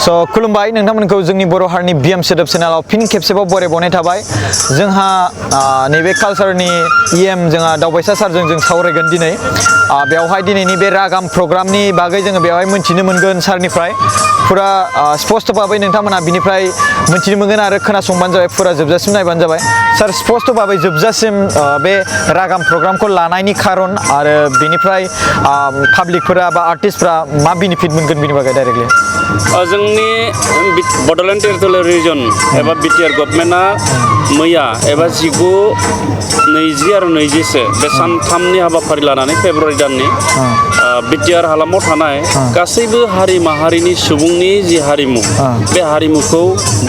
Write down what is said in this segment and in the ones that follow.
So खुलुमबाय नोंथांमोनखौ जोंनि बर' हारिनि बिएम सोदोब चेनेलाव फिन खेबसेबाव बरायबावनाय थाबाय जोंहा नैबे कालचारनि इएम जोंहा दावबायसा सारजों जों सावरायगोन दिनै बेवहाय दिनैनि बे रागाम प्रग्रामनि बागै जोङो बेवहाय मोनथिनो मोनगोन सारनिफ्राय फुरा स्पष्ट भाबै नोंथांमोना बिनिफ्राय मोनथिनो मोनगोन आरो खोनासंबानो जाबाय फुरा जोबजासिम नायबानो जाबाय सार स्पष्ट भाबै जोबजासिम बे रागाम प्रग्रामखौ लानायनि खारन आरो बेनिफ्राय पाब्लिकफोरा बा आर्टिस्टफोरा मा बेनिफिट मोनगोन बिनि बागै डाइरेक्टलि जोंनि बड'लेण्ड टेरिटरियेल रिजन एबा बिटिआर गभर्नमेन्टआ मैया एबा 19, 20 आरो 21 बे सानथामनि हाबाफारि लानानै फेब्रुवारि दाननि बिटिआर हालामाव थानाय गासैबो हारि माहारिनि सुबुंनि जि हारिमु बे हारिमुखौ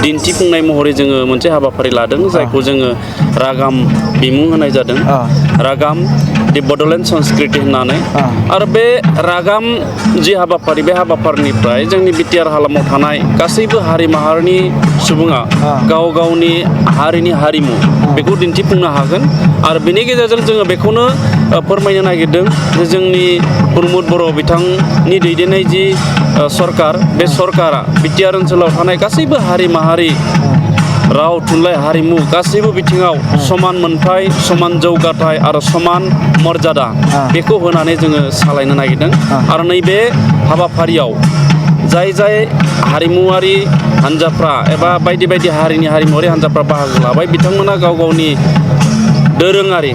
दिन्थिफुंनाय महरै जोङो मोनसे हाबाफारि लादों जायखौ जोङो रागाम बिमुं होनाय जादों रागाम दि बड'लेण्ड संस्कृति होननानै आरो बे रागाम जि हाबाफारि बे हाबाफारिनिफ्राय जोंनि बिटिआर हालामाव थानाय गासैबो हारि माहारिनि सुबुङा गाव गावनि हारिनि हारिमु बेखौ दिन्थिफुंनो हागोन आरो बेनि गेजेरजों जोङो बेखौनो फोरमायनो नागिरदों जे जोंनि प्रमद बर' बिथांनि दैदेननाय जि सरकार बे सरकारा बिटिआर ओनसोलाव थानाय गासैबो हारि माहारि राव थुनलाइ हारिमु गासैबो बिथिङाव समान मोनथाय समान जौगाथाय आरो समान मर्यादा बेखौ होनानै जोङो सालायनो नागिरदों आरो नैबे हाबाफारियाव जाय हारिमुवारि हान्जाफ्रा एबा बायदि बायदि हारिनि हारिमुवारि हान्जाफ्रा बाहागो लाबाय बिथांमोना गाव गावनि दोरोङारि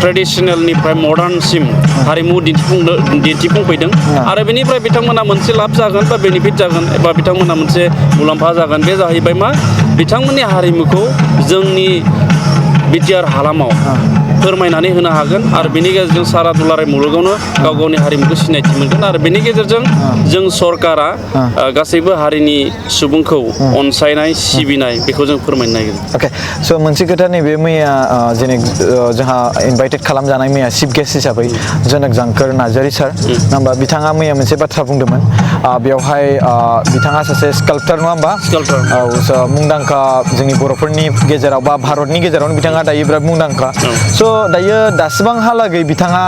ट्रेडिसनेलनिफ्राय मडार्नसिम हारिमु दिन्थिफुंफैदों आरो बेनिफ्राय बिथांमोना मोनसे लाब जागोन बा बेनिफिट जागोन एबा बिथांमोना मोनसे मुलाम्फा जागोन बे जाहैबाय मा बिथांमोननि हारिमुखौ जोंनि बिटिआर हालामाव फोरमायनानै होनो हागोन आरो बेनि गेजेरजों सारा दुलाराय मुलुगावनो गाव गावनि हारिमुखौ सिनायथि मोनगोन आरो बेनि गेजेरजों जों सरकारा गासैबो हारिनि सुबुंखौ अनसायनाय सिबिनाय बेखौ जों फोरमायनो नागिरो अके स' मोनसे खोथा नैबे मैया जेने जोंहा इनभाइटेड खालामजानाय मैया चिफ गेस्ट हिसाबै जनक जांकर नार्जारी सार नङा होमबा बिथाङा मैया मोनसे बाथ्रा बुंदोंमोन बेवहाय बिथाङा सासे स्काल्पटार नङा होमबा औ मुंदांखा जोंनि बर'फोरनि गेजेराव बा भारतनि गेजेरावनो बिथाङा दायो बिराद मुंदांखा स' दायो दासिमहालागै बिथाङा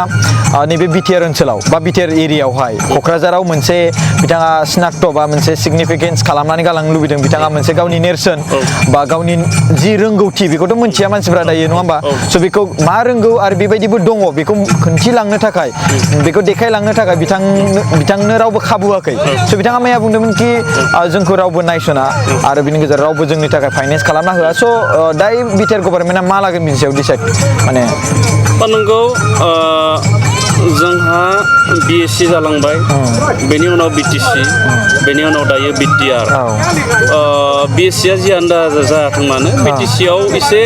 नैबे बिटिआर ओनसोलाव बा बिटिआर एरियायावहाय क'क्राझाराव मोनसे बिथाङा स्नाक्ट बा मोनसे सिगनिफिकेन्स खालामनानै गालांनो लुबैदों बिथाङा मोनसे गावनि नेरसोन बा गावनि जि रोंगौथि बेखौथ' मोनथिया मानसिफ्रा दायो नङा होमबा स' बेखौ मा रोंगौ आरो बेबायदिबो दङ बेखौ खोन्थिलांनो थाखाय बेखौ देखायलांनो थाखाय बिथांनो रावबो खाबु होआखै स' बिथाङा मैया बुंदोंमोन कि जोंखौ रावबो नायसना आरो बिनि गेजेराव रावबो जोंनि थाखाय फाइनेन्स खालामना होआ स' दायो बिटिआर गभर्नमेन्टआ मा लागोन बिनि सायाव डिसाइड माने नंगौ जोंहा बिएससि जालांबाय बेनि उनाव बिटिसि बेनि उनाव दायो बिटिआर बिएससिया जियानो जायाथों मानो बिटिसियाव एसे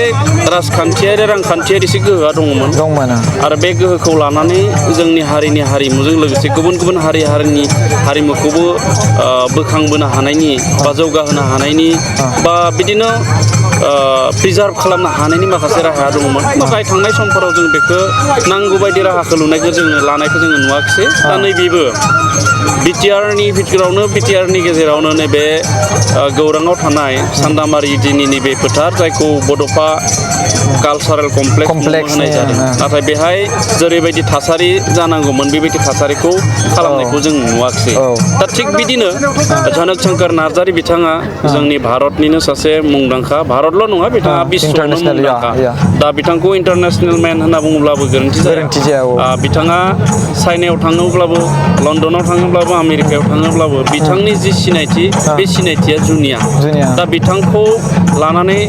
राजखान्थियारि रांखान्थियारि एसे गोहोआ दंमोन आरो बे गोहोखौ लानानै जोंनि हारिनि हारिमुजों लोगोसे गुबुन गुबुन हारिनि हारिमुखौबो बोखांबोनो हानायनि बा जौगाहोनो हानायनि बा बिदिनो प्रिजार्भ खालामनो हानायनि माखासे राहाया दङमोन नाथाय थांनाय समफोराव जों बेखौ नांगौ बायदि राहाखौ लानायखौ जोङो नुवाखिसै दा नैबेबो बिटिआरनि गेजेरावनो नैबे गौराङाव थानाय सान्दामारि दिनि नैबे फोथार जायखौ बड'फा कालचारेल कमप्लेक्स होनाय जादों नाथाय बेहाय जेरैबायदि थासारि जानांगौमोन बेबायदि थासारिखौ खालामनायखौ जों नुवाखिसै दा थिग बिदिनो जनक जांकर नार्जारी बिथाङा जोंनि भारतनिनो सासे मुंदांखा भारतल' नङा बिथाङा बिश्वआवनो मुंदांखा दा बिथांखौ इन्टारनेसनेल मेन होनना बुङोब्लाबो गोरोन्थि जाया बिथाङा चाइनायाव थाङोब्लाबो लण्डनाव थाङोब्लाबो आमेरिकायाव थाङोब्लाबो बिथांनि जि सिनायथि बे सिनायथिया जुनिया दा बिथांखौ लानानै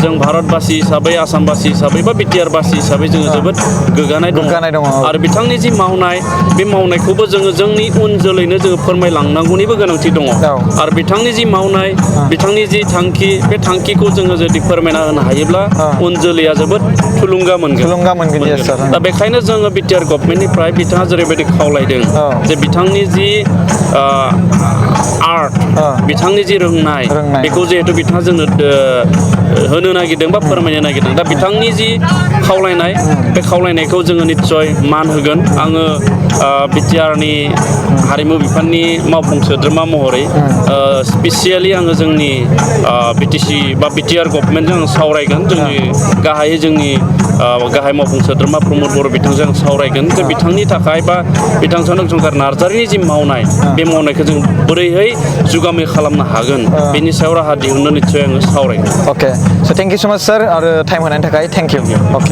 जों भारतबासि हिसाबै आसामबासि हिसाबै बा बिटिआरबासि हिसाबै जोङो जोबोद गोग्गानाय दङ आरो बिथांनि जि मावनाय बे मावनायखौबो जोङो जोंनि उन जोलैनो जोङो फोरमायलांनांगौनिबो गोनांथि दङ आरो बिथांनि जि मावनाय बिथांनि जि थांखि बे थांखिखौ जोङो जुदि फोरमायना होनो हायोब्ला उन जोलैया जोबोद थुलुंगा मोनगोन दा बेखायनो जोङो बिटिआर गभर्नमेन्टनिफ्राय बिथाङा जेरैबायदि खावलायदों जे बिथांनि जि आर्ट बिथांनि जि रोंनाय बेखौ जिहेतु बिथाङा जोंनो होनो नागिरदों बा फोरमायनो नागिरदों दा बिथांनि जि खावलायनाय बे खावलायनायखौ जोङो निस्सय मान होगोन आङो बिटिआरनि हारिमु बिफाननि मावफुं सोद्रोमा महरै स्पेसियेलि आङो जोंनि बिटिसि बा बिटिआर गभर्नमेन्टजों आं सावरायगोन जोंनि गाहायै जोंनि गाहाय मावफुं सोद्रोमा प्रमद बर' बिथांजों आं सावरायगोन जे बिथांनि थाखाय बा बिथां सनक जंकार नार्जारिनि जि मावनाय बे मावनायखौ जों बोरैहाय जुगामि खालामनो हागोन बेनि सायाव राहा दिहुननो निस्सय आङो सावरायगोन अके स थेंक इउ सो माच सार आरो टाइम होनायनि थाखाय थेंक इउ अके